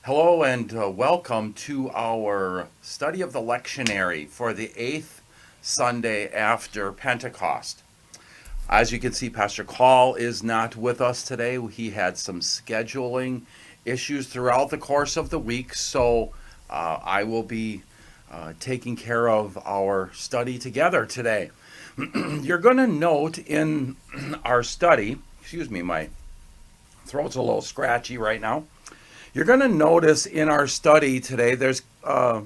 Hello and welcome to our study of the lectionary for the 8th Sunday after Pentecost. As you can see, Pastor Call is not with us today. He had some scheduling issues throughout the course of the week, so I will be taking care of our study together today. You're going to note in our study, excuse me, my throat's a little scratchy right now. You're going to notice in our study today there's a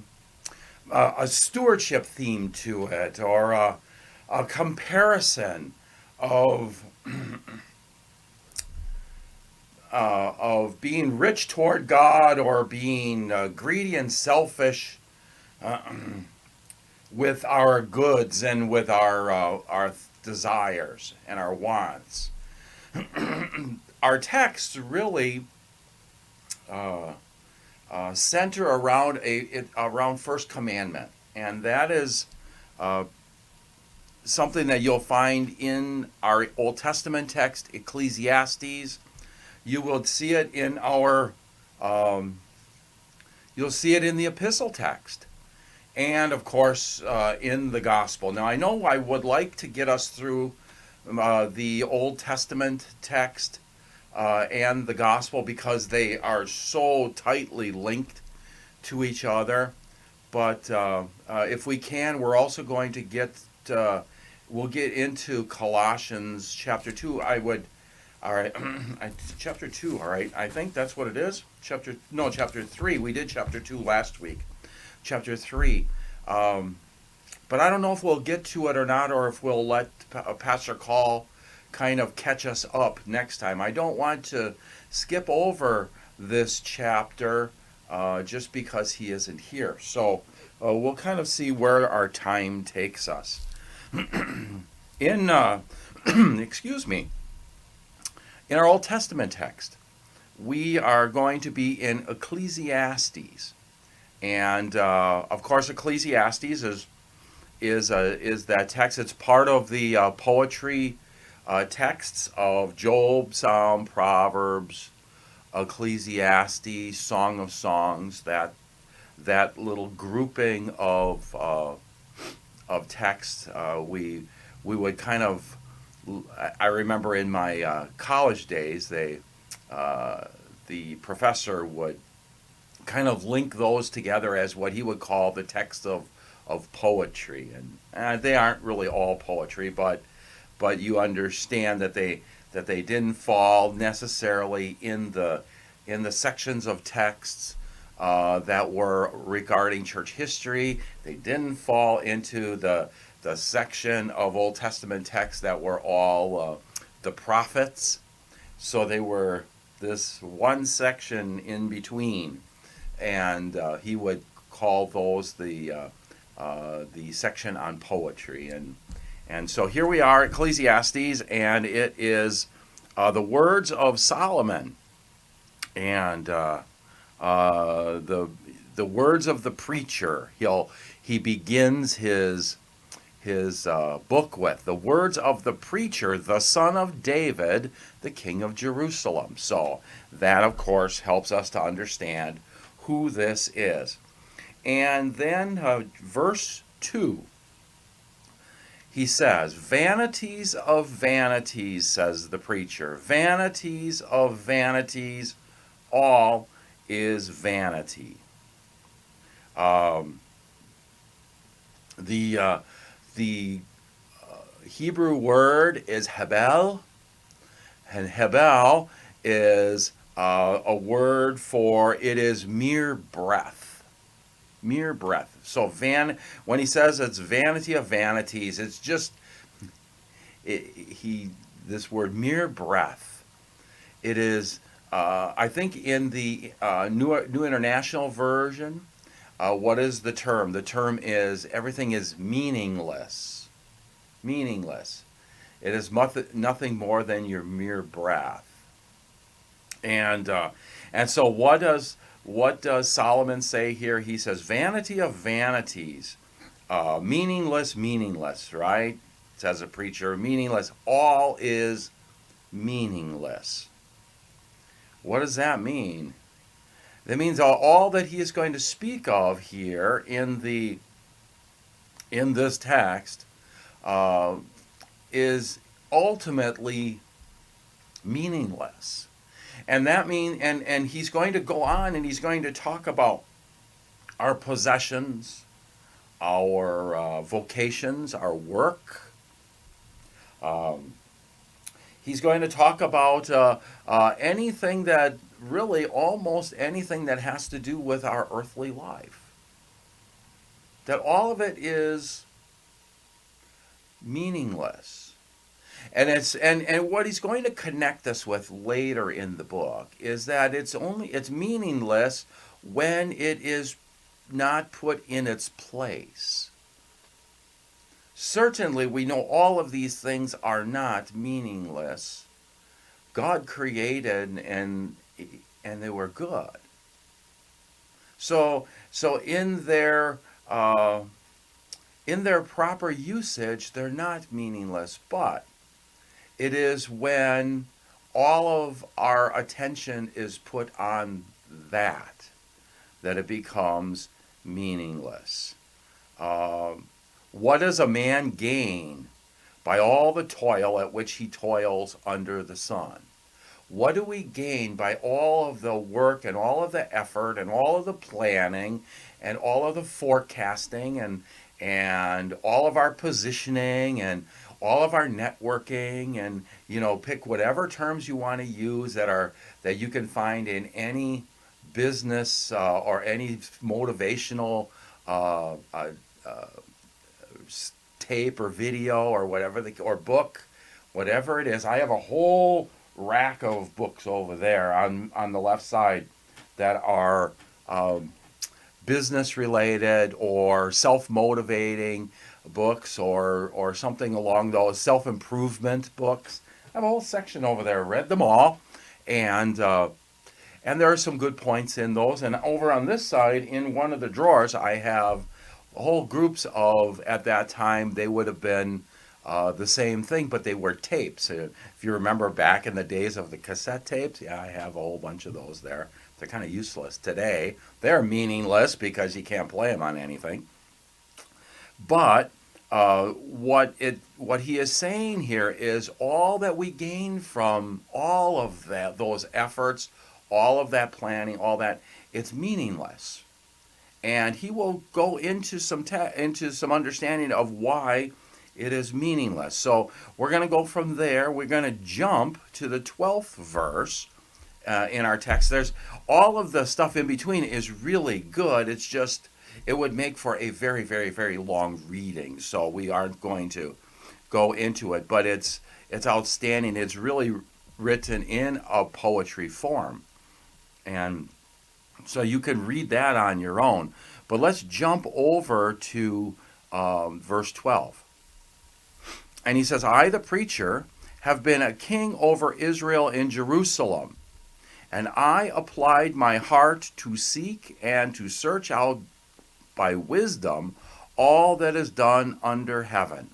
stewardship theme to it, or a comparison of of being rich toward God or being greedy and selfish uh, with our goods and with our desires and our wants. Our text really uh, center around around first commandment, and that is uh, something that you'll find in our Old Testament text, Ecclesiastes. You will see it in our um, you'll see it in the epistle text, and of course in the gospel. Now I know I would like to get us through the Old Testament text and the gospel because they are so tightly linked to each other. But if we can, we're also going to we'll get into Colossians chapter 2. All right, chapter 2, all right. I think that's what it is. Chapter 3. We did chapter 2 last week. Chapter 3. But I don't know if we'll get to it or not, or if we'll let Pastor Call kind of catch us up next time. I don't want to skip over this chapter just because he isn't here. So we'll kind of see where our time takes us. In excuse me, in our Old Testament text, we are going to be in Ecclesiastes, and of course, Ecclesiastes is that text. It's part of the poetry texts of Job, Psalm, Proverbs, Ecclesiastes, Song of Songs. That little grouping of texts, we would kind of. I remember in my college days, the professor would kind of link those together as what he would call the text of poetry, and they aren't really all poetry, but you understand that they didn't fall necessarily in the sections of texts that were regarding church history. They didn't fall into the section of Old Testament texts that were all the prophets. So they were this one section in between, and he would call those the section on poetry. And so here we are, Ecclesiastes, and it is the words of Solomon, and the words of the preacher. He begins his book with the words of the preacher, the son of David, the king of Jerusalem. So that, of course, helps us to understand who this is. And then verse 2, he says, "Vanities of vanities," says the preacher. "Vanities of vanities, all is vanity." Um, the Hebrew word is hebel, and hebel is a word for it is mere breath, mere breath. So when he says it's vanity of vanities, it's just this word mere breath. It is I think in the New International Version. What is the term? The term is everything is meaningless. Meaningless. It is nothing more than your mere breath. And so what does Solomon say here? He says, "Vanity of vanities, meaningless, meaningless." Right? Says a preacher, meaningless. All is meaningless. What does that mean? That means all that he is going to speak of here in this text uh, is ultimately meaningless. And that mean and he's going to go on and he's going to talk about our possessions, our vocations, our work. Um, he's going to talk about anything that really almost anything that has to do with our earthly life. That all of it is meaningless. And what he's going to connect us with later in the book is that it's meaningless when it is not put in its place. Certainly we know all of these things are not meaningless. God created and they were good. So uh, in their proper usage, they're not meaningless, but it is when all of our attention is put on that it becomes meaningless. What does a man gain by all the toil at which he toils under the sun? What do we gain by all of the work and all of the effort and all of the planning and all of the forecasting and all of our positioning and all of our networking, and pick whatever terms you want to use that you can find in any business or any motivational uh, uh, uh, tape or video or or book, whatever it is. I have a whole rack of books over there on the left side that are business related or self-motivating books or something along those self-improvement books. I have a whole section over there. Read them all, and there are some good points in those. And over on this side, in one of the drawers, I have whole groups of, at that time, they would have been the same thing, but they were tapes. If you remember back in the days of the cassette tapes, yeah, I have a whole bunch of those there. They're kind of useless today. They're meaningless because you can't play them on anything. But what he is saying here is all that we gain from all of those efforts, all of that planning, all that, it's meaningless. And he will go into some understanding of why it is meaningless. So we're going to go from there. We're going to jump to the 12th verse in our text. There's all of the stuff in between is really good. It's just it would make for a very, very, very long reading. So we aren't going to go into it, but it's outstanding. It's really written in a poetry form, and so you can read that on your own. But let's jump over to verse 12. And he says, I, the preacher, have been a king over Israel in Jerusalem, and I applied my heart to seek and to search out by wisdom all that is done under heaven.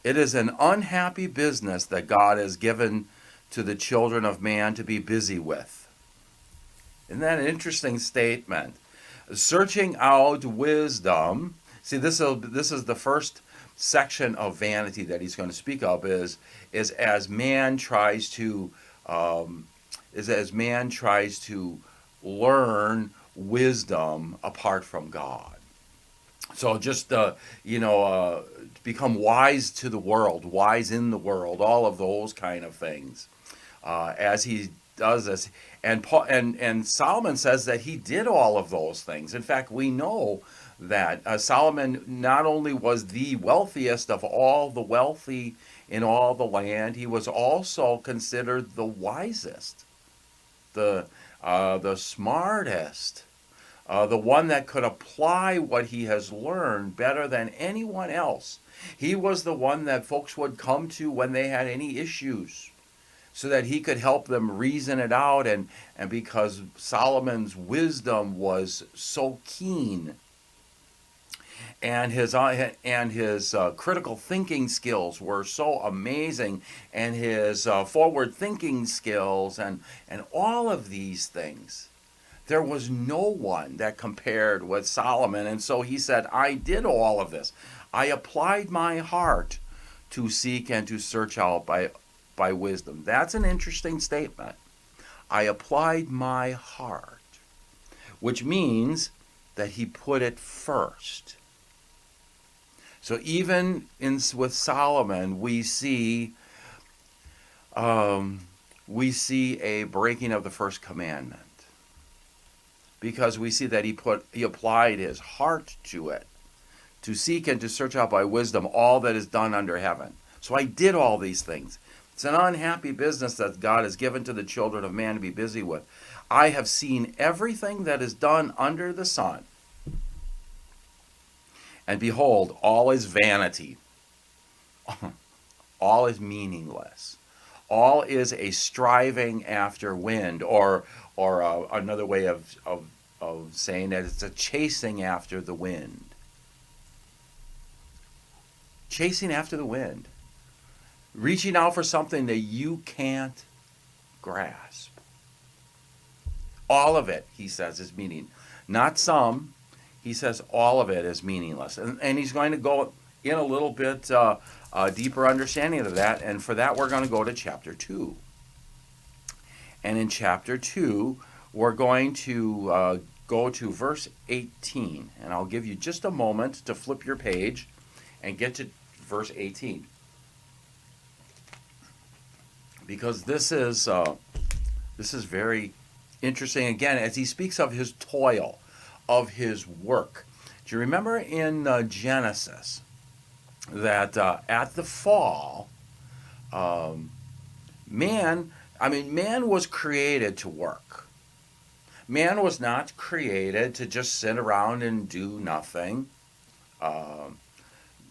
It is an unhappy business that God has given to the children of man to be busy with. Isn't that an interesting statement? Searching out wisdom. See, this is the first section of vanity that he's going to speak of is as man tries to learn wisdom apart from God. So just become wise to the world, wise in the world, all of those kind of things. As he does this, and Solomon says that he did all of those things. In fact, we know that Solomon not only was the wealthiest of all the wealthy in all the land, he was also considered the wisest, the smartest, the one that could apply what he has learned better than anyone else. He was the one that folks would come to when they had any issues, so that he could help them reason it out, and because Solomon's wisdom was so keen, and his critical thinking skills were so amazing, and his forward thinking skills and all of these things, There was no one that compared with Solomon. And so he said, I did all of this. I applied my heart to seek and to search out by wisdom. That's an interesting statement. I applied my heart, which means that he put it first. So even with Solomon, we see a breaking of the first commandment, because we see that he applied his heart to it, to seek and to search out by wisdom all that is done under heaven. So I did all these things. It's an unhappy business that God has given to the children of man to be busy with. I have seen everything that is done under the sun, and behold, all is vanity. All is meaningless. All is a striving after wind, or another way of saying that, it's a chasing after the wind. Chasing after the wind. Reaching out for something that you can't grasp. All of it, he says, is meaning. Not some. He says all of it is meaningless. And he's going to go in a little bit deeper understanding of that. And for that, we're going to go to chapter 2. And in chapter 2, we're going to go to verse 18. And I'll give you just a moment to flip your page and get to verse 18. Because this is very interesting. Again, as he speaks of his toil, of his work. Do you remember in Genesis that at the fall, man was created to work. Man was not created to just sit around and do nothing.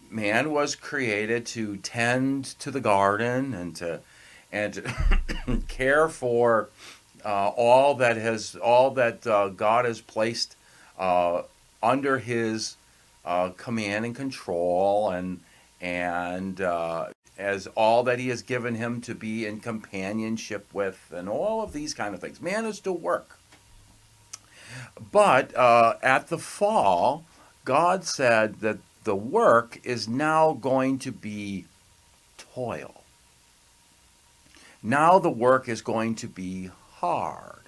Man was created to tend to the garden and to care for all that God has placed under his command and control, and as all that he has given him to be in companionship with, and all of these kind of things. Man is to work. But at the fall, God said that the work is now going to be toil. Now the work is going to be hard.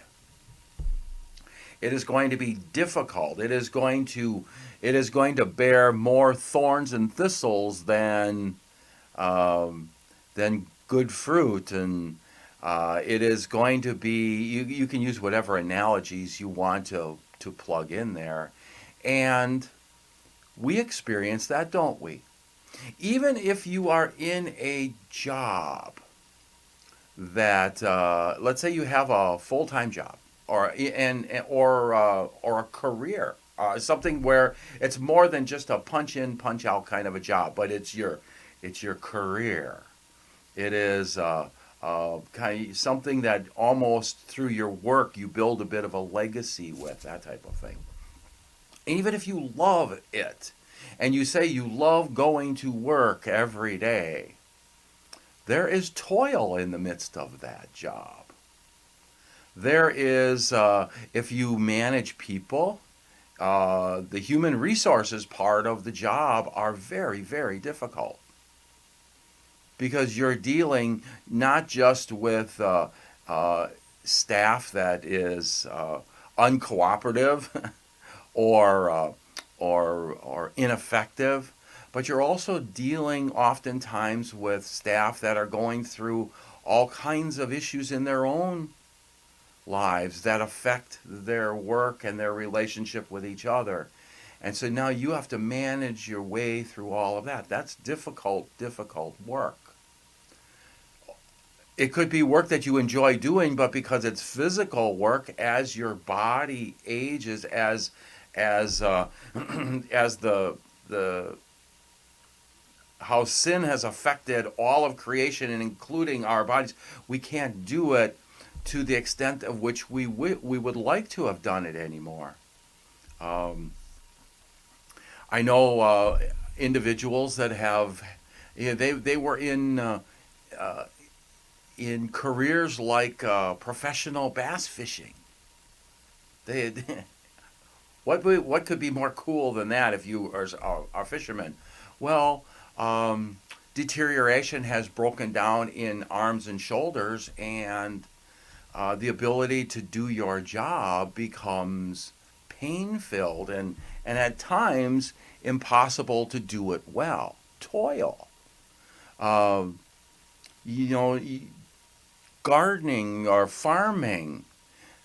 It is going to be difficult. It is going to bear more thorns and thistles than good fruit, and it is going to be. You can use whatever analogies you want to plug in there, and we experience that, don't we? Even if you are in a job that, let's say you have a full-time job, or a career, something where it's more than just a punch in, punch out kind of a job, but it's your career. It is kind of something that almost through your work you build a bit of a legacy with, that type of thing. Even if you love it, and you say you love going to work every day, there is toil in the midst of that job. There is, if you manage people, the human resources part of the job are very, very difficult. Because you're dealing not just with staff that is uncooperative or ineffective, but you're also dealing oftentimes with staff that are going through all kinds of issues in their own lives that affect their work and their relationship with each other. And so now you have to manage your way through all of that. That's difficult work. It could be work that you enjoy doing, but because it's physical work, as your body ages, as the how sin has affected all of creation, and including our bodies, we can't do it to the extent of which we would like to have done it anymore. I know individuals that have, they were in careers like professional bass fishing, They, what could be more cool than that if you are fishermen? Well, deterioration has broken down in arms and shoulders, and the ability to do your job becomes pain filled and at times impossible to do it well. Toil. Uh, you know, gardening or farming.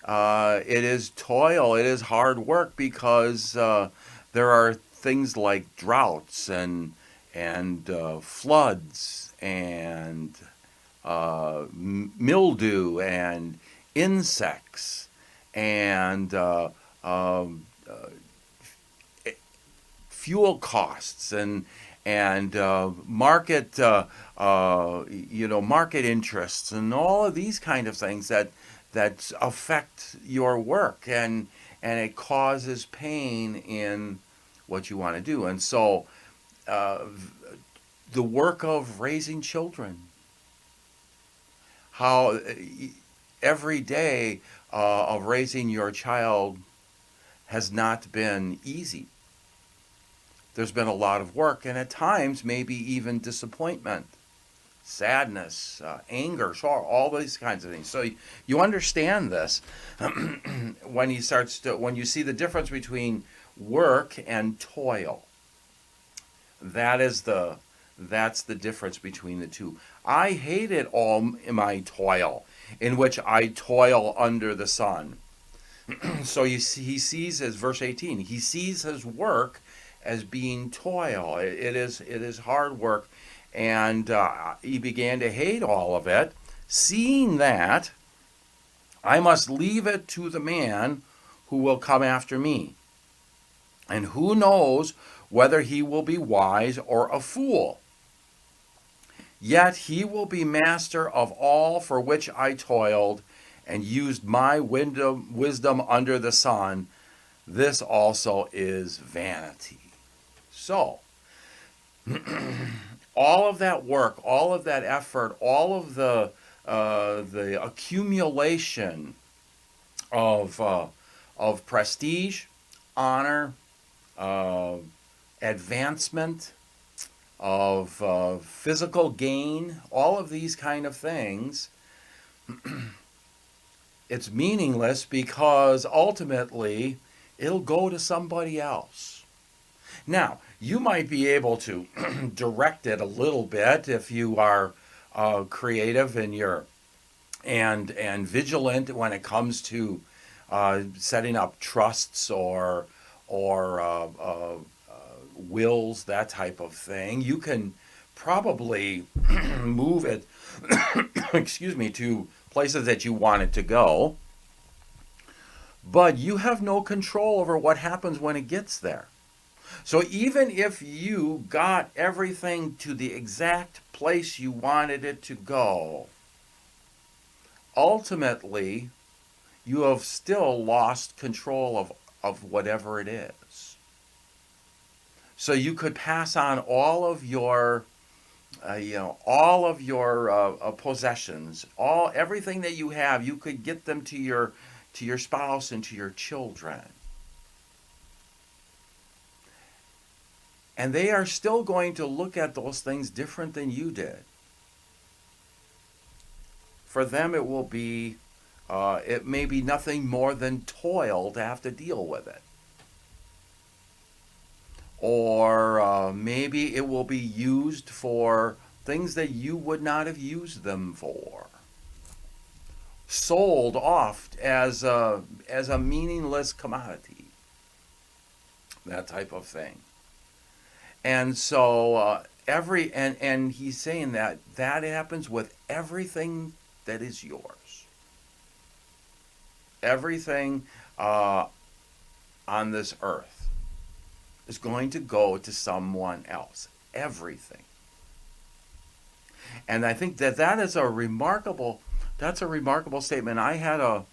It is toil. It is hard work because there are things like droughts and floods and mildew and insects and fuel costs and market interests and all of these kind of things that affect your work and it causes pain in what you want to do. And so the work of raising children, how every day of raising your child has not been easy. There's been a lot of work and at times maybe even disappointment, sadness, anger, sorrow, all these kinds of things. So you understand this when you see the difference between work and toil. That's the difference between the two. I hated all my toil, in which I toil under the sun. So he sees, as verse 18, he sees his work as being toil. It is hard work, and he began to hate all of it, seeing that I must leave it to the man who will come after me. And who knows whether he will be wise or a fool. Yet he will be master of all for which I toiled and used my wisdom under the sun. This also is vanity. So, all of that work, all of that effort, all of the accumulation of prestige, honor, advancement, of physical gain, all of these kind of things, it's meaningless because ultimately it'll go to somebody else. Now, you might be able to direct it a little bit if you are creative and vigilant when it comes to setting up trusts or wills, that type of thing. You can probably move it, excuse me, to places that you want it to go, but you have no control over what happens when it gets there. So even if you got everything to the exact place you wanted it to go, ultimately you have still lost control of whatever it is. So you could pass on all of your possessions, everything that you have. You could get them to your spouse and to your children, and they are still going to look at those things different than you did. For them, it will be, it may be nothing more than toil to have to deal with it. Or maybe it will be used for things that you would not have used them for. Sold off as a meaningless commodity. That type of thing. And so and he's saying that happens with everything that is yours. Everything on this earth is going to go to someone else. Everything. And I think that is a remarkable statement. I had a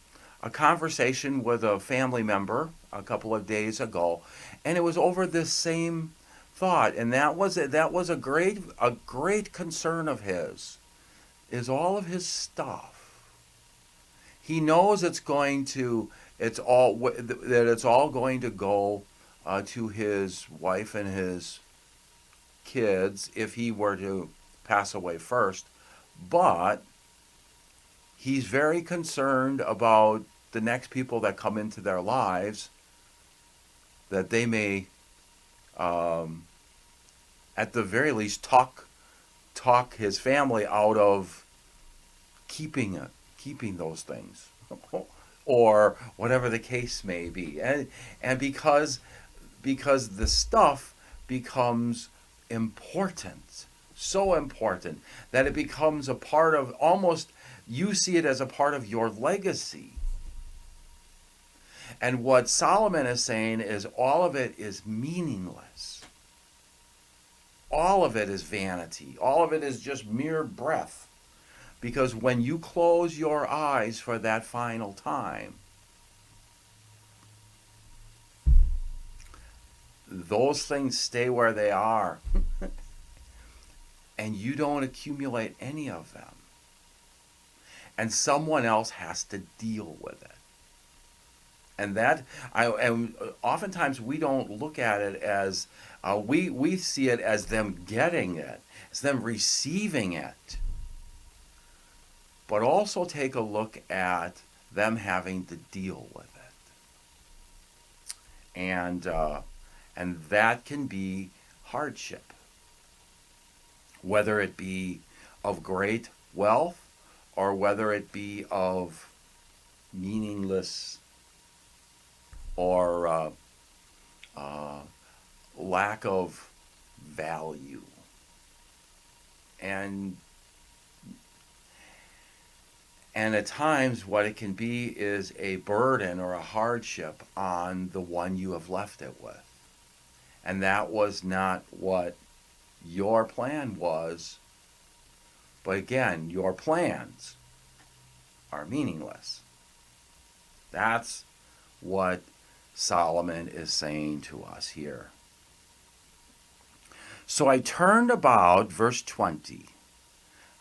conversation with a family member a couple of days ago, and it was over this same thought, and that was a great concern of his, is all of his stuff. He knows it's going to it's all going to go to his wife and his kids if he were to pass away first. But he's very concerned about the next people that come into their lives, that they may, at the very least, talk his family out of keeping those things, or whatever the case may be, and because the stuff becomes important, so important that it becomes a part of, almost, you see it as a part of your legacy. And what Solomon is saying is all of it is meaningless. All of it is vanity. All of it is just mere breath. Because when you close your eyes for that final time, those things stay where they are. And you don't accumulate any of them. And someone else has to deal with it. And oftentimes we don't look at it as, we see it as them getting it, as them receiving it. But also take a look at them having to deal with it. And that can be hardship. Whether it be of great wealth or whether it be of meaningless or lack of value. And at times what it can be is a burden or a hardship on the one you have left it with. And that was not what your plan was. But again, your plans are meaningless. That's what Solomon is saying to us here. So I turned about, verse 20.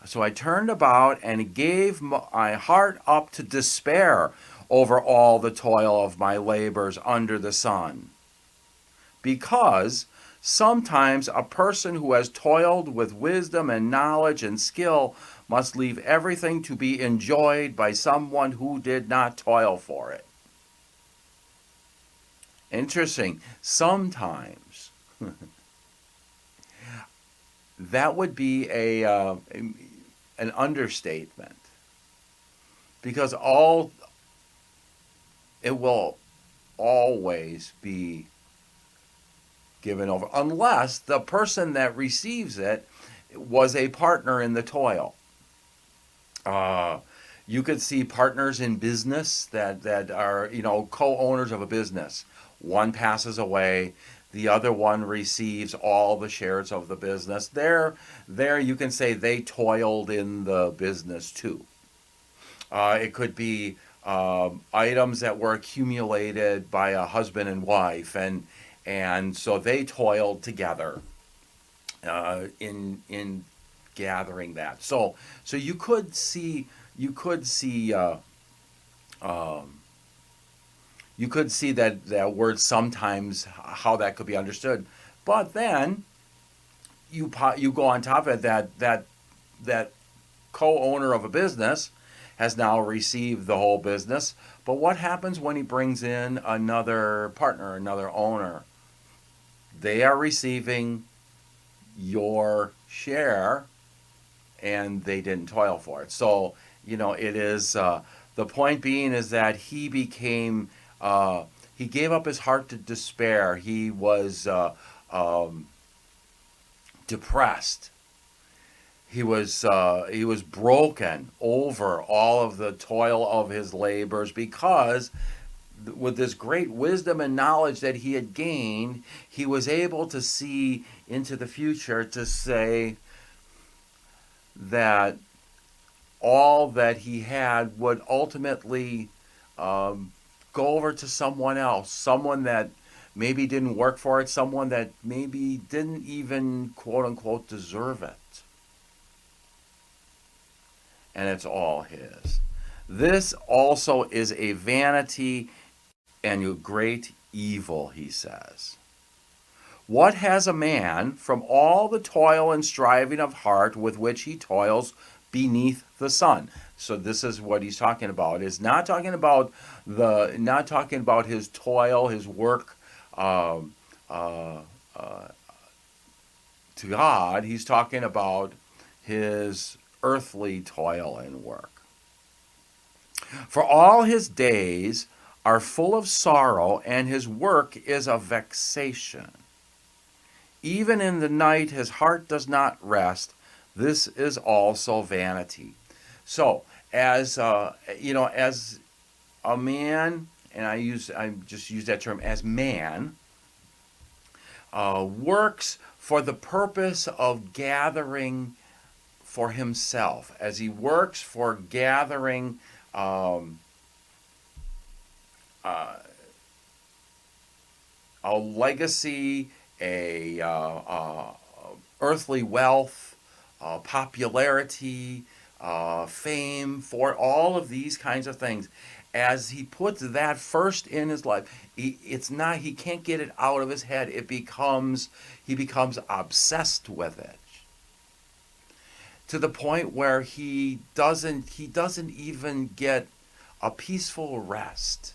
So I turned about and gave my heart up to despair over all the toil of my labors under the sun. Because sometimes a person who has toiled with wisdom and knowledge and skill must leave everything to be enjoyed by someone who did not toil for it. Interesting. Sometimes. That would be an understatement. Because it will always be given over, unless the person that receives it was a partner in the toil. You could see partners in business that are, co-owners of a business. One passes away, the other one receives all the shares of the business. There you can say they toiled in the business too. It could be items that were accumulated by a husband and wife, and so they toiled together in gathering that. So you could see that word sometimes, how that could be understood. But then you go on top of it that co-owner of a business has now received the whole business. But what happens when he brings in another partner, another owner? They are receiving your share, and they didn't toil for it. So, it is, the point being is that he became, he gave up his heart to despair. He was depressed. He was broken over all of the toil of his labors, because with this great wisdom and knowledge that he had gained, he was able to see into the future, to say that all that he had would ultimately go over to someone else, someone that maybe didn't work for it, someone that maybe didn't even, quote unquote, deserve it. And it's all his. This also is a vanity and a great evil, he says. What has a man from all the toil and striving of heart with which he toils beneath the sun? So this is what he's talking about. Is not talking about his toil, his work um, uh, uh, to God. He's talking about his earthly toil and work. For all his days are full of sorrow, and his work is a vexation. Even in the night his heart does not rest. This is also vanity. So, as as a man, and I just use that term as man, works for the purpose of gathering for himself, as he works for gathering um, uh, a legacy, a earthly wealth, popularity, fame, for all of these kinds of things. As he puts that first in his life, he can't get it out of his head. He becomes obsessed with it to the point where he doesn't even get a peaceful rest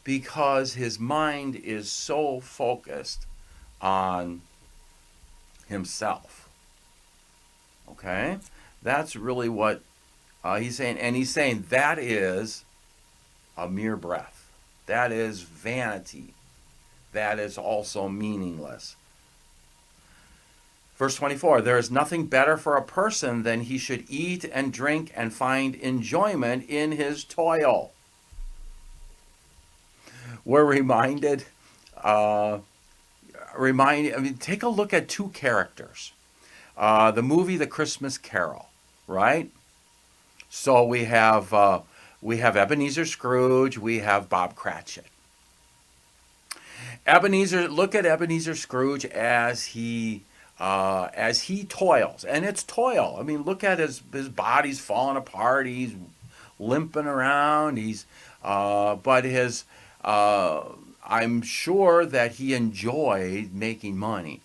because his mind is so focused on himself. Okay? That's really what he's saying. And he's saying that is a mere breath. That is vanity. That is also meaningless. Verse 24, there is nothing better for a person than he should eat and drink and find enjoyment in his toil. We're reminded, take a look at two characters. The movie The Christmas Carol, right? So we have Ebenezer Scrooge, we have Bob Cratchit. Look at Ebenezer Scrooge as he toils, and it's toil. I mean, look at his body's falling apart. He's limping around. I'm sure that he enjoyed making money.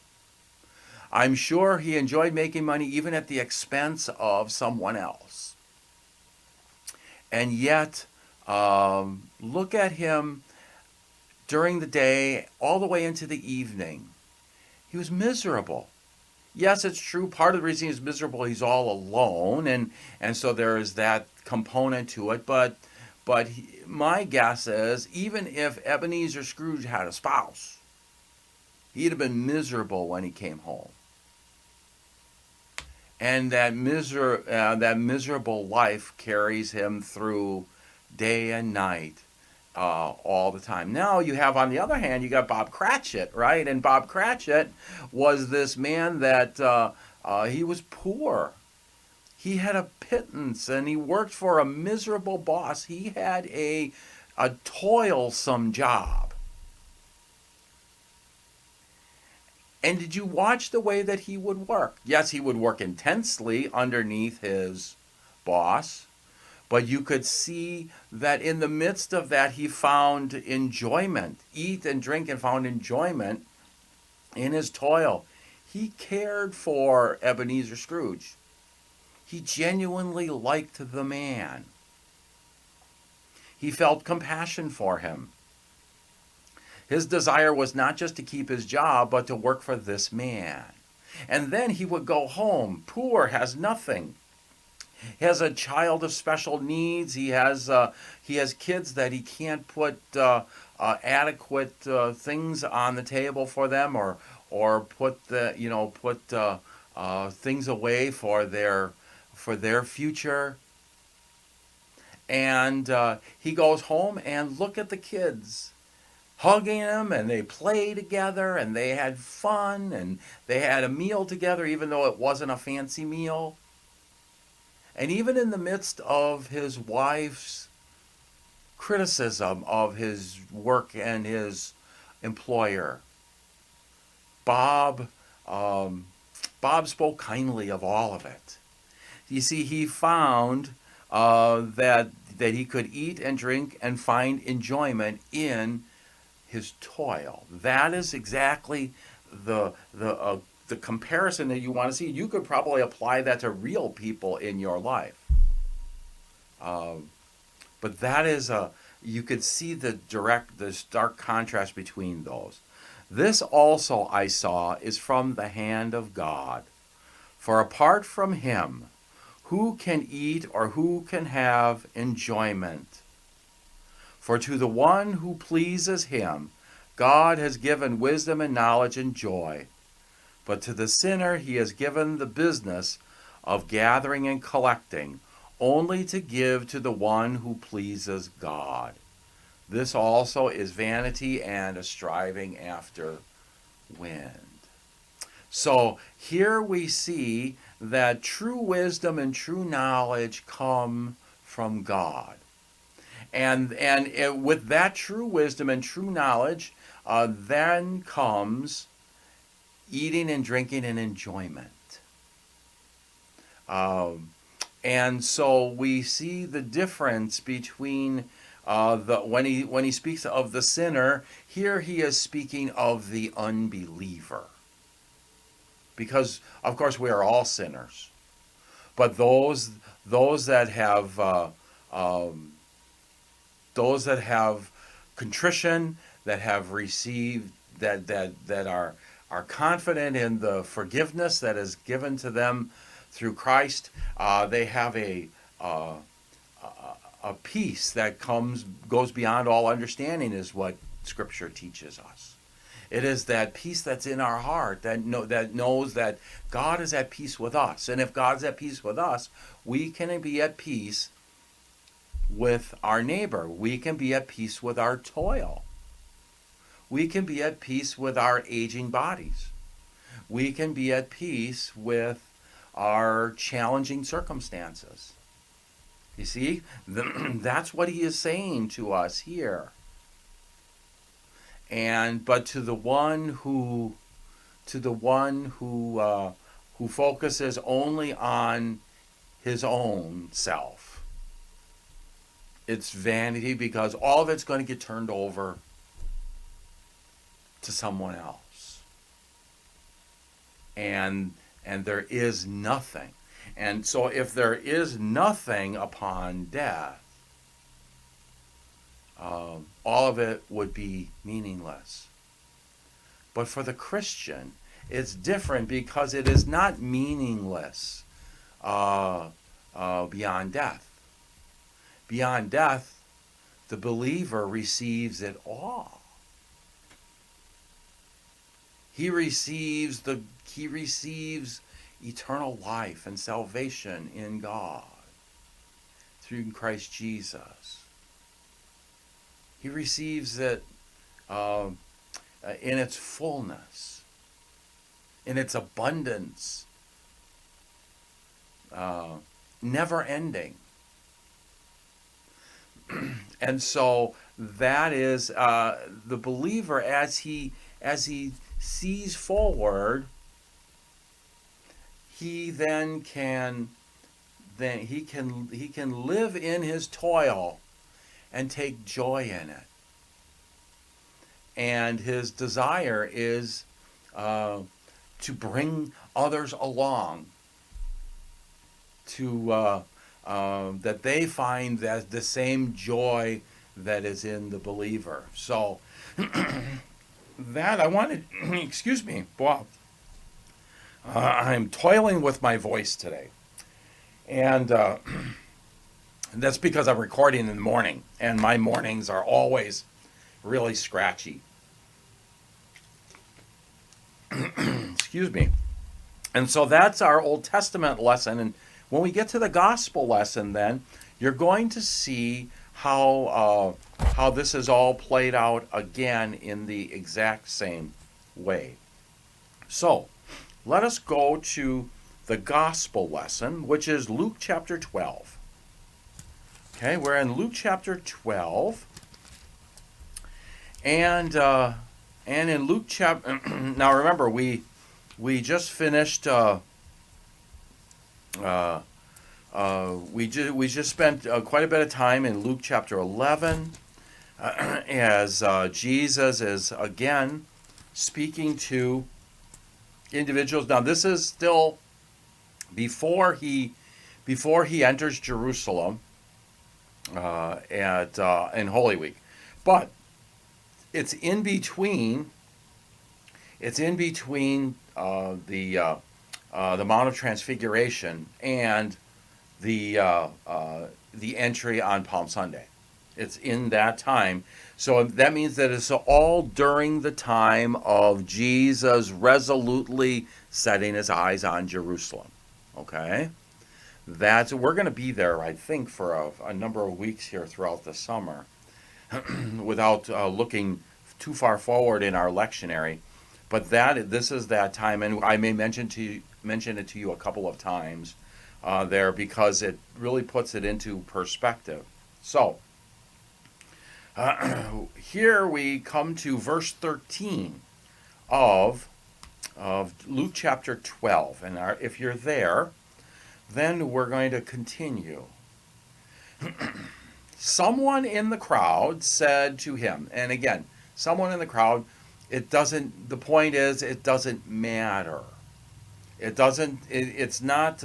I'm sure he enjoyed making money even at the expense of someone else. And yet, look at him during the day all the way into the evening. He was miserable. Yes, it's true. Part of the reason he's miserable, he's all alone, and so there is that component to it. But my guess is, even if Ebenezer Scrooge had a spouse, he'd have been miserable when he came home. And that miserable life carries him through day and night, all the time. Now you have, on the other hand, you got Bob Cratchit, right? And Bob Cratchit was this man that he was poor. He had a pittance, and he worked for a miserable boss. He had a toilsome job. And did you watch the way that he would work? Yes, he would work intensely underneath his boss, but you could see that in the midst of that, he found enjoyment, eat and drink, and found enjoyment in his toil. He cared for Ebenezer Scrooge. He genuinely liked the man. He felt compassion for him. His desire was not just to keep his job, but to work for this man. And then he would go home, poor, has nothing. He has a child of special needs. He has kids that he can't put adequate things on the table for them, or put things away for their future. And he goes home and look at the kids, hugging him, and they play together, and they had fun, and they had a meal together, even though it wasn't a fancy meal. And even in the midst of his wife's criticism of his work and his employer, Bob spoke kindly of all of it. You see, he found that he could eat and drink and find enjoyment in his toil. That is exactly the comparison that you want to see. You could probably apply that to real people in your life. But that is you could see the stark contrast between those. This also I saw is from the hand of God. For apart from him, who can eat or who can have enjoyment? For to the one who pleases him, God has given wisdom and knowledge and joy. But to the sinner he has given the business of gathering and collecting, only to give to the one who pleases God. This also is vanity and a striving after wind. So here we see that true wisdom and true knowledge come from God. And with that true wisdom and true knowledge, then comes eating and drinking and enjoyment. And so we see the difference between when he speaks of the sinner, here he is speaking of the unbeliever. Because of course we are all sinners, but those that have contrition, that have received that are confident in the forgiveness that is given to them through Christ, they have a peace that goes beyond all understanding, is what Scripture teaches us. It is that peace that's in our heart that knows that God is at peace with us. And if God's at peace with us, we can be at peace with our neighbor. We can be at peace with our toil. We can be at peace with our aging bodies. We can be at peace with our challenging circumstances. You see, that's what he is saying to us here. But to the one who focuses only on his own self, it's vanity, because all of it's going to get turned over to someone else, and there is nothing. And so if there is nothing upon death, all of it would be meaningless. But for the Christian, it's different, because it is not meaningless beyond death. Beyond death, the believer receives it all. He receives eternal life and salvation in God through Christ Jesus. He receives it in its fullness, in its abundance, never ending. And so that is the believer, as he sees forward, he then can live in his toil and take joy in it. And his desire is to bring others along, to that they find that the same joy that is in the believer. So that I wanted, excuse me, wow. I'm toiling with my voice today. And that's because I'm recording in the morning, and my mornings are always really scratchy. Excuse me. And so that's our Old Testament lesson. And when we get to the gospel lesson, then you're going to see how this is all played out again in the exact same way. So let us go to the gospel lesson, which is Luke chapter 12. Okay, we're in Luke chapter 12, and in Luke chapter. Now remember, we just finished We just spent quite a bit of time in Luke chapter 11 as Jesus is again speaking to individuals. Now this is still before he enters Jerusalem at in Holy Week, but it's in between. It's in between the Mount of Transfiguration and the entry on Palm Sunday. It's in that time. So that means that it's all during the time of Jesus resolutely setting his eyes on Jerusalem. Okay? We're going to be there, I think, for a number of weeks here throughout the summer without looking too far forward in our lectionary. But this is that time, and I may mention it to you a couple of times there because it really puts it into perspective. So here we come to verse 13 of Luke chapter 12, and if you're there, then we're going to continue. Someone in the crowd said to him, and again, someone in the crowd. The point is, it doesn't matter. It's not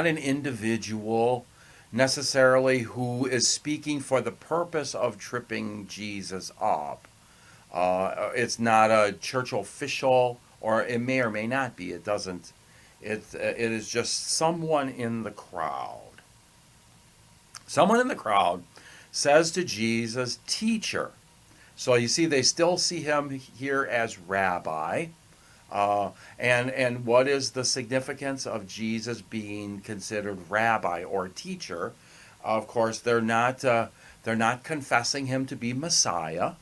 an individual necessarily who is speaking for the purpose of tripping Jesus up. It's not a church official, or it may or may not be. It doesn't. It is just someone in the crowd. Someone in the crowd says to Jesus, "Teacher." So you see, they still see him here as Rabbi. And what is the significance of Jesus being considered Rabbi or teacher? Of course, they're not confessing him to be Messiah.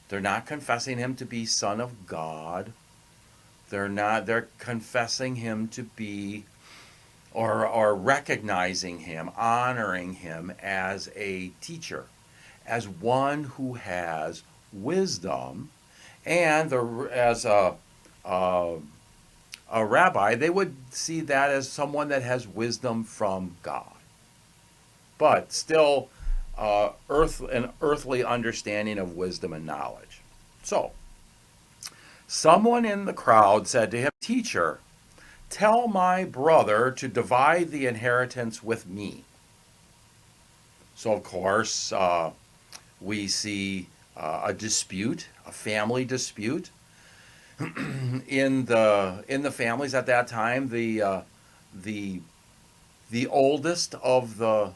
They're not confessing him to be Son of God. They're confessing him to be, or recognizing him, honoring him as a teacher, as one who has wisdom, and as a rabbi, they would see that as someone that has wisdom from God, but still an earthly understanding of wisdom and knowledge. So, someone in the crowd said to him, "Teacher, tell my brother to divide the inheritance with me." So, of course, we see a dispute, a family dispute in the families at that time. The oldest of the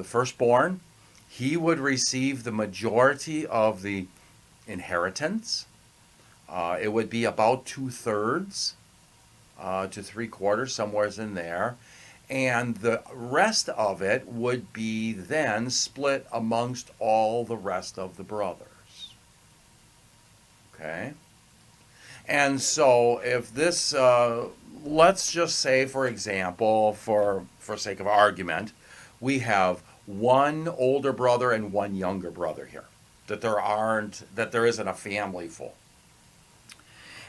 firstborn, he would receive the majority of the inheritance. It would be about 2/3 to 3/4, somewhere in there. And the rest of it would be then split amongst all the rest of the brothers. Okay? And so if this, let's just say, for example, for sake of argument, we have one older brother and one younger brother here. That there isn't a family full.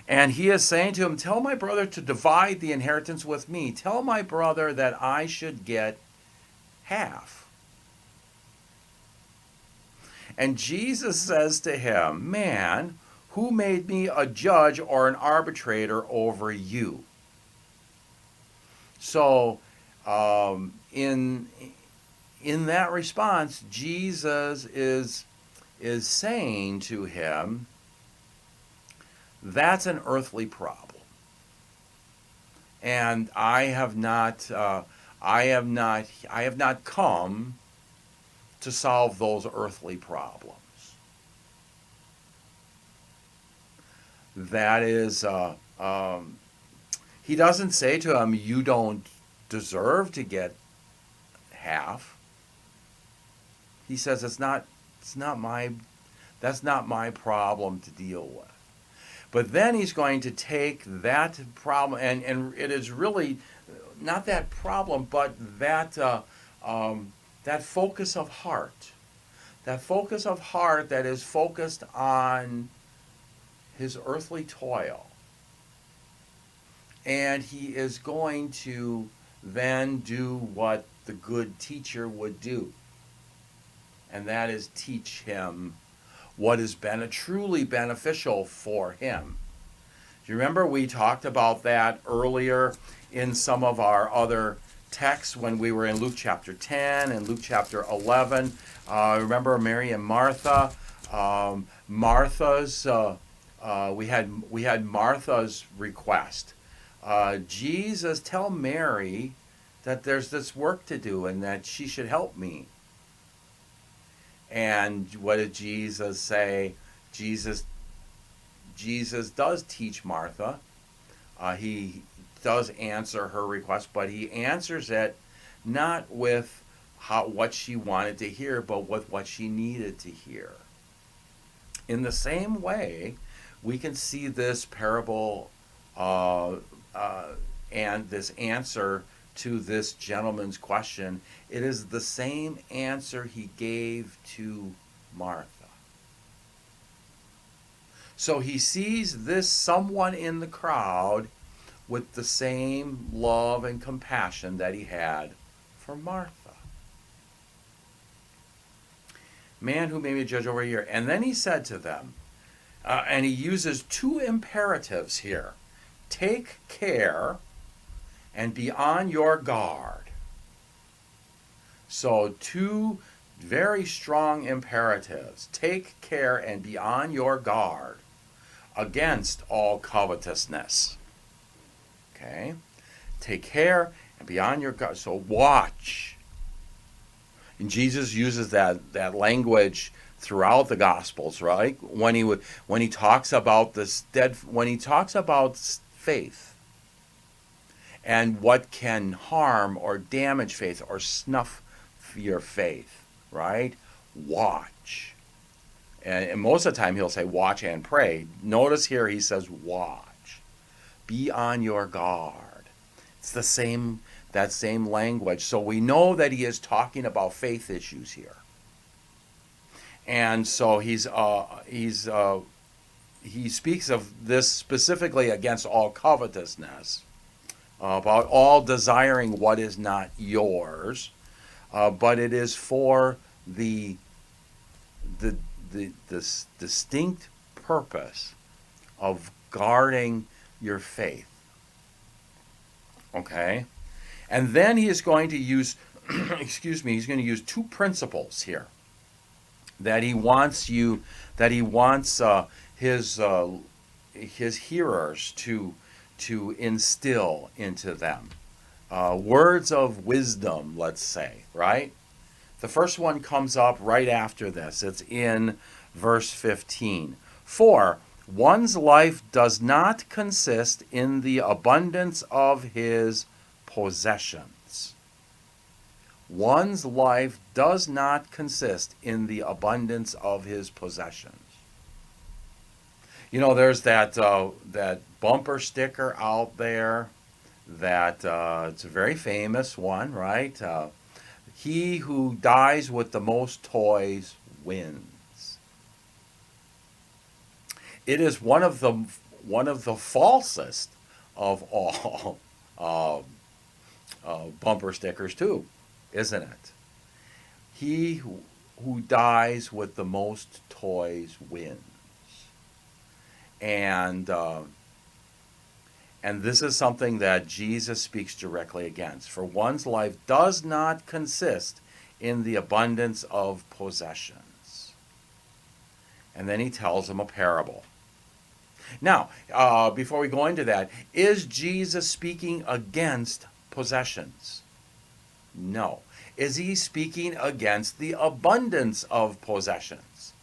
And he is saying to him, "Tell my brother to divide the inheritance with me. Tell my brother that I should get half." And Jesus says to him, "Man, who made me a judge or an arbitrator over you?" So, in that response, Jesus is saying to him, that's an earthly problem, and I have not come to solve those earthly problems. That is, he doesn't say to him, "You don't deserve to get half." He says, that's not my problem to deal with. But then he's going to take that problem, and it is really not that problem, but that focus of heart. That focus of heart that is focused on his earthly toil. And he is going to then do what the good teacher would do, and that is teach him what has been truly beneficial for him. Do you remember we talked about that earlier in some of our other texts when we were in Luke chapter 10 and Luke chapter 11? Remember Mary and Martha? We had Martha's request. Jesus, tell Mary that there's this work to do and that she should help me. And what did Jesus say? Jesus does teach Martha. He does answer her request, but he answers it not with what she wanted to hear, but with what she needed to hear. In the same way, we can see this parable and this answer to this gentleman's question. It is the same answer he gave to Martha. So he sees this someone in the crowd with the same love and compassion that he had for Martha. Man who made me a judge over here. And then he said to them, and he uses two imperatives here. Take care and be on your guard. So two very strong imperatives. Take care and be on your guard against all covetousness. Okay? Take care and be on your guard. So watch. And Jesus uses that language throughout the Gospels, right? When he talks about faith and what can harm or damage faith or snuff your faith, right? Watch. And most of the time he'll say watch and pray. Notice here he says watch. Be on your guard. It's that same language. So we know that he is talking about faith issues here. And so he speaks of this specifically against all covetousness, about all desiring what is not yours, but it is for the distinct purpose of guarding your faith. Okay? And then he is going to use, he's going to use two principles here that he wants his hearers to instill into them. Words of wisdom, let's say, right? The first one comes up right after this. It's in verse 15. For one's life does not consist in the abundance of his possessions. One's life does not consist in the abundance of his possessions. You know, there's that bumper sticker out there that it's a very famous one, right? He who dies with the most toys wins. It is one of the falsest of all bumper stickers too, isn't it? He who dies with the most toys wins. And this is something that Jesus speaks directly against. For one's life does not consist in the abundance of possessions. And then he tells them a parable. Now, before we go into that, is Jesus speaking against possessions? No. Is he speaking against the abundance of possessions?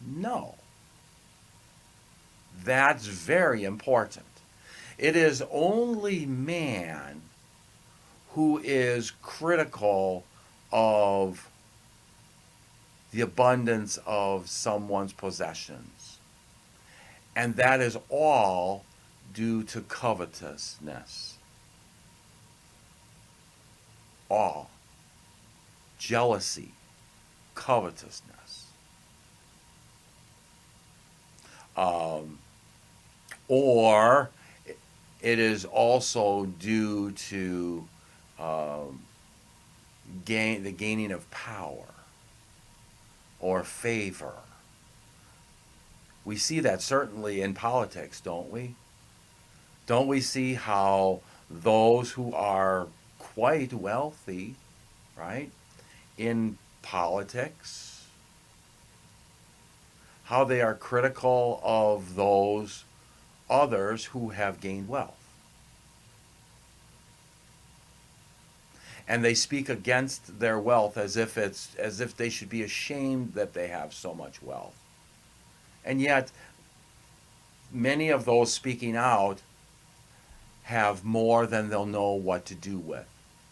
No. That's very important. It is only man who is critical of the abundance of someone's possessions. And that is all due to covetousness. All. Jealousy. Covetousness. Or it is also due to the gaining of power or favor. We see that certainly in politics, don't we? Don't we see how those who are quite wealthy, right, in politics, how they are critical of those others who have gained wealth? And they speak against their wealth as if they should be ashamed that they have so much wealth. And yet, many of those speaking out have more than they'll know what to do with.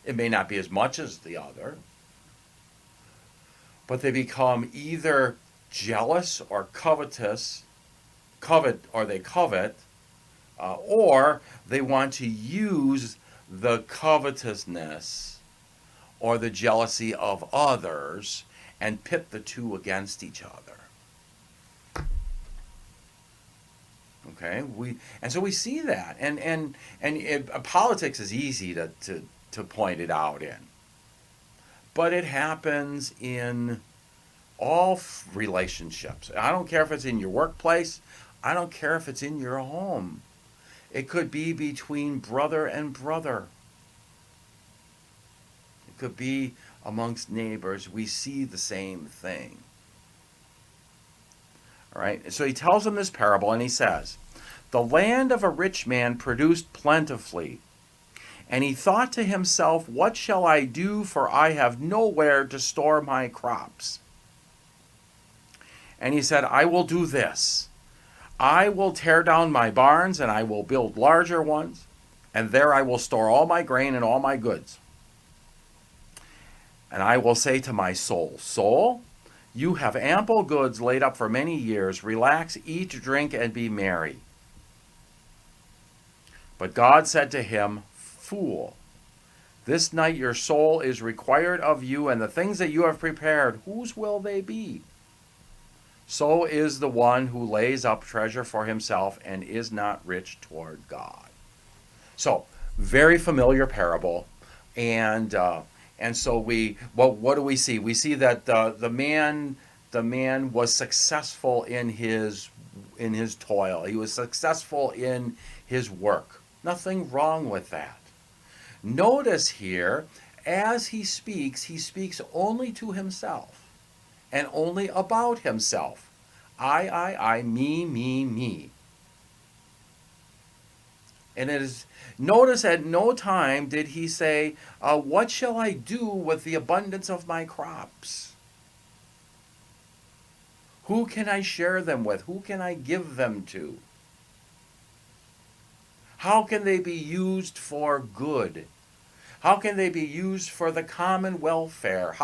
It may not be as much as the other, but they become either jealous or covet, or they want to use the covetousness or the jealousy of others and pit the two against each other. Okay, so we see that, and politics is easy to point it out in, but it happens in all relationships. I don't care if it's in your workplace. I don't care if it's in your home. It could be between brother and brother. It could be amongst neighbors. We see the same thing. All right, so he tells them this parable, and he says, "The land of a rich man produced plentifully. And he thought to himself, what shall I do, for I have nowhere to store my crops? And he said, I will do this. I will tear down my barns, and I will build larger ones, and there I will store all my grain and all my goods. And I will say to my soul, Soul, you have ample goods laid up for many years. Relax, eat, drink, and be merry. But God said to him, Fool, this night your soul is required of you, and the things that you have prepared, whose will they be? So is the one who lays up treasure for himself and is not rich toward God." So, very familiar parable, and so what do we see? We see that the man was successful in his toil. He was successful in his work. Nothing wrong with that. Notice here, as he speaks only to himself and only about himself. I, me, me, me. And notice at no time did he say, what shall I do with the abundance of my crops? Who can I share them with? Who can I give them to? How can they be used for good? How can they be used for the common welfare?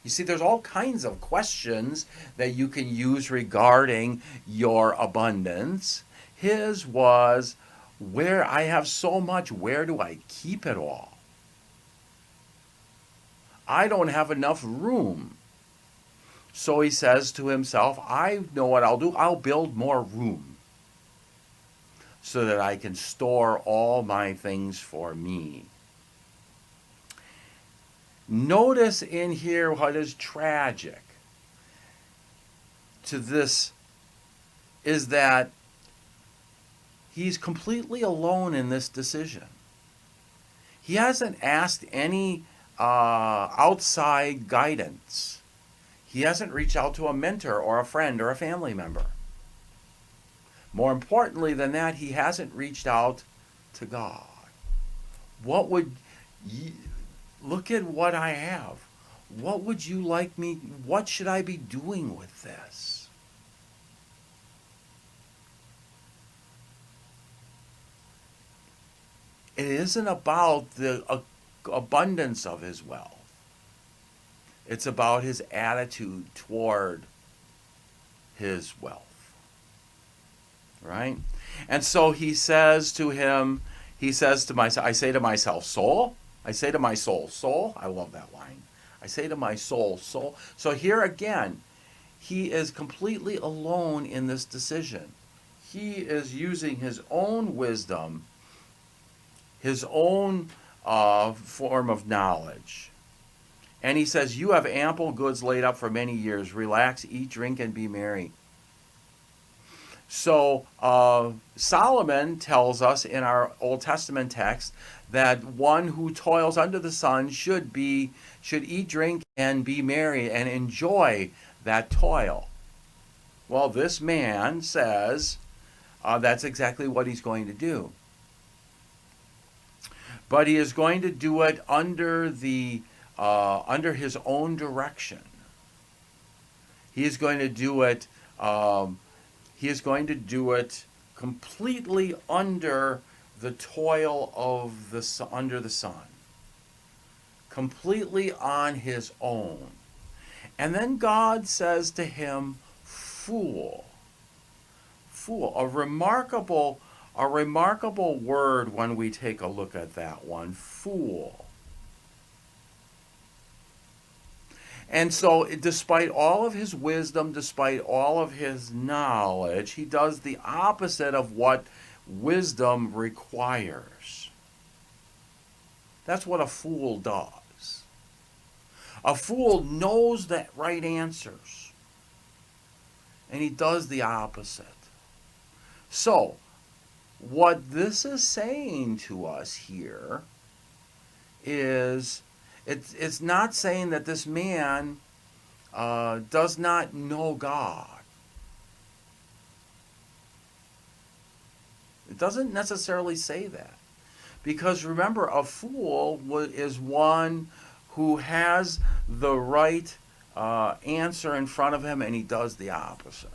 You see, there's all kinds of questions that you can use regarding your abundance. His was, where I have so much, where do I keep it all? I don't have enough room. So he says to himself, I know what I'll do. I'll build more room so that I can store all my things for me. Notice in here what is tragic to this is that he's completely alone in this decision. He hasn't asked any outside guidance. He hasn't reached out to a mentor or a friend or a family member. More importantly than that, he hasn't reached out to God. Look at what I have. What would you like me? What should I be doing with this? It isn't about the abundance of his wealth. It's about his attitude toward his wealth. Right? And so he says to myself, I say to myself, soul. I say to my soul, soul. I love that line. I say to my soul, soul. So here again, he is completely alone in this decision. He is using his own wisdom form of knowledge. And he says, you have ample goods laid up for many years. Relax, eat, drink, and be merry. So Solomon tells us in our Old Testament text that one who toils under the sun should eat, drink, and be merry and enjoy that toil. Well, this man says that's exactly what he's going to do. But he is going to do it under his own direction. He is going to do it. He is going to do it completely under the toil of under the sun, completely on his own. And then God says to him, "Fool, fool." A remarkable word when we take a look at that one, fool. And so, despite all of his wisdom, despite all of his knowledge, he does the opposite of what wisdom requires. That's what a fool does. A fool knows the right answers, and he does the opposite. So, what this is saying to us here is, it's not saying that this man does not know God. It doesn't necessarily say that. Because remember, a fool is one who has the right answer in front of him and he does the opposite.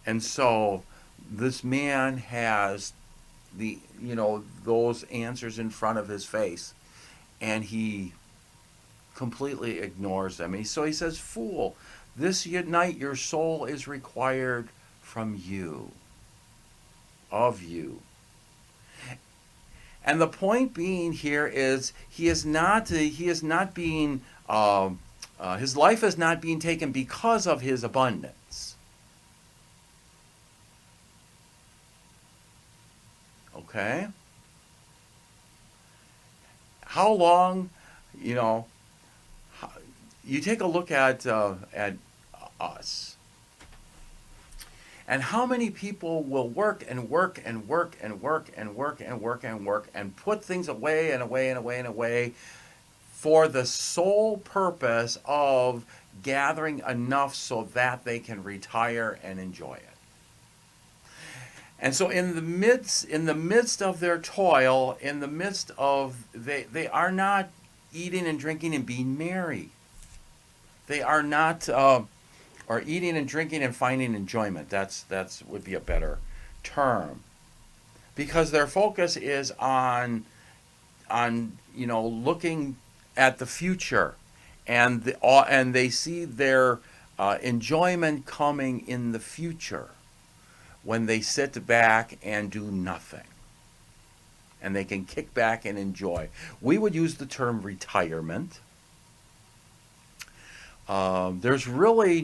And so this man has those answers in front of his face, and he completely ignores them. So he says, "Fool, this night your soul is required from you, of you." And the point being here is his life is not being taken because of his abundance. Okay? How long, you take a look at us, and how many people will work and work and work and work and work and work and work and put things away and away and away and away for the sole purpose of gathering enough so that they can retire and enjoy it. And so in the midst of their toil, in the midst of, they are not eating and drinking and being merry. They are not, or eating and drinking and finding enjoyment. That's would be a better term. Because their focus is on looking at the future, and they see their enjoyment coming in the future, when they sit back and do nothing. And they can kick back and enjoy. We would use the term retirement. There's really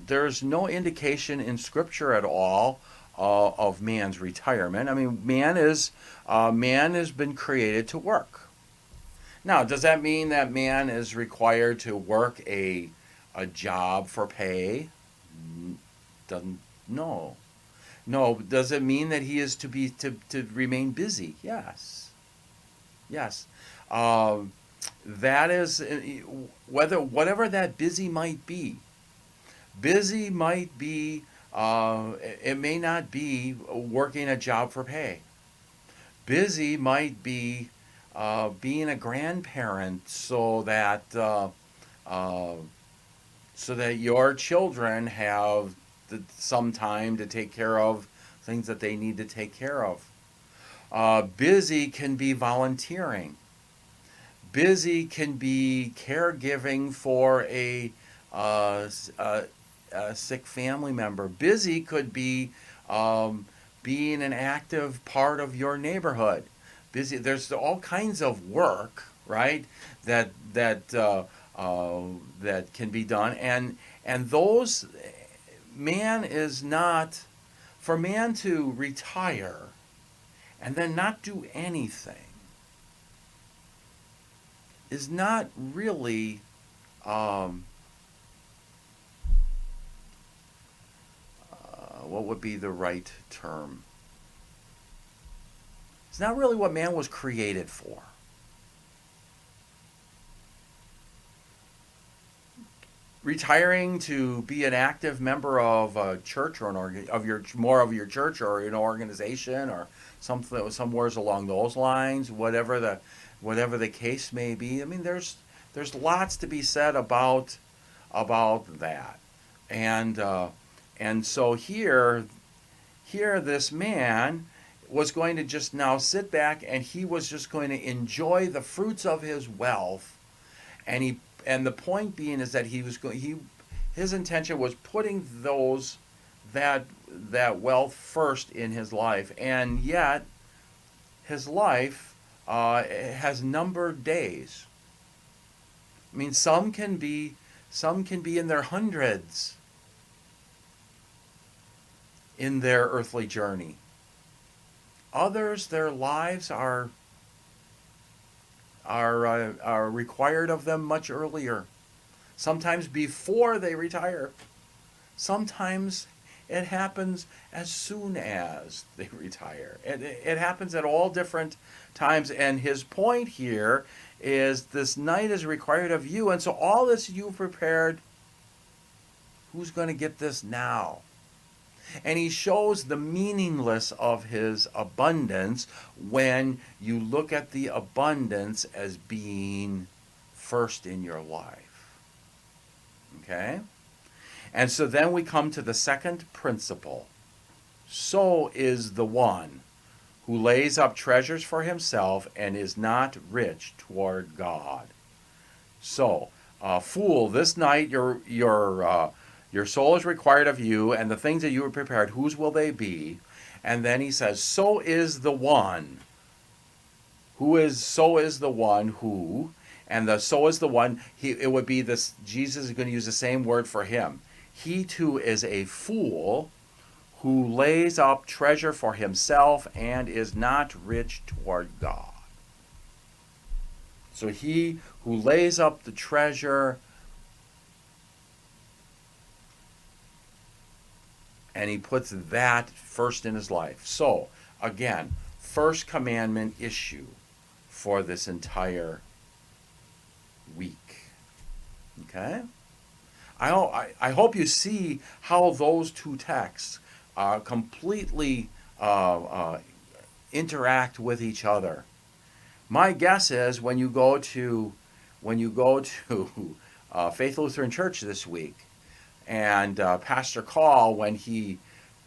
there's no indication in Scripture at all of man's retirement. I mean, man has been created to work. Now, does that mean that man is required to work a job for pay? No. Does it mean that he is to remain busy? Yes. That is, whatever that busy might be. Busy might be, it may not be working a job for pay. Busy might be being a grandparent so that your children have some time to take care of things that they need to take care of. Busy can be volunteering. Busy can be caregiving for a sick family member. Busy could be being an active part of your neighborhood. Busy. There's all kinds of work, right? That can be done, and those. Man is not for man to retire and then not do anything is not really what would be the right term? It's not really what man was created for. Retiring to be an active member of a church or of your church or an organization or something somewhere along those lines, whatever the case may be. I mean, there's lots to be said about that, and so here this man was going to just now sit back and he was just going to enjoy the fruits of his wealth, and the point being is that his intention was putting that wealth first in his life, and yet his life has numbered days. I mean, some can be in their hundreds in their earthly journey. Others, their lives are required of them much earlier. Sometimes before they retire. Sometimes it happens as soon as they retire. It happens at all different times. And his point here is this night is required of you. And so all this you prepared, who's going to get this now? And he shows the meaningless of his abundance when you look at the abundance as being first in your life. Okay? And so then we come to the second principle. So is the one who lays up treasures for himself and is not rich toward God. So, fool, this night your soul is required of you, and the things that you have prepared, whose will they be? And then he says, so is the one who, and so is the one, it would be this, Jesus is going to use the same word for him. He too is a fool who lays up treasure for himself and is not rich toward God. So he who lays up the treasure and he puts that first in his life. So, again, first commandment issue for this entire week. Okay? I hope you see how those two texts completely interact with each other. My guess is when you go to Faith Lutheran Church this week, and Pastor Call, when he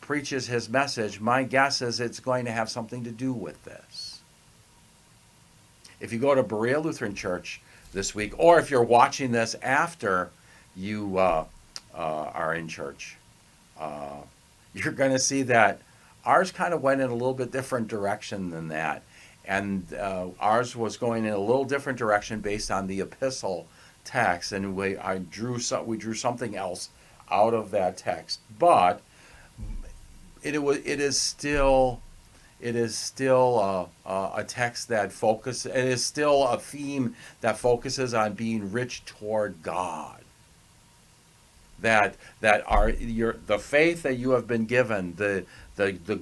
preaches his message, my guess is it's going to have something to do with this. If you go to Berea Lutheran Church this week, or if you're watching this after you are in church, you're going to see that ours kind of went in a little bit different direction than that. And ours was going in a little different direction based on the epistle text, and we drew something else out of that text, but it is still a text that focuses. It is still a theme that focuses on being rich toward God. The faith that you have been given, the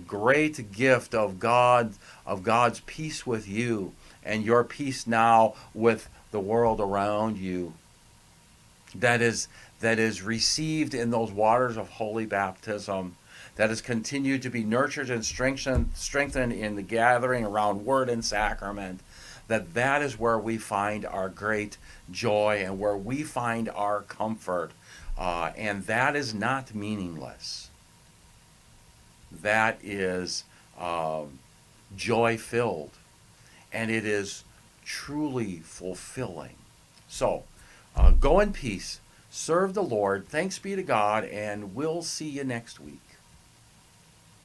great gift of God's peace with you, and your peace now with the world around you. That is received in those waters of holy baptism, that is continued to be nurtured and strengthened in the gathering around word and sacrament, that is where we find our great joy and where we find our comfort, and that is not meaningless. That is joy-filled, and it is truly fulfilling. So, go in peace, serve the Lord, thanks be to God, and we'll see you next week.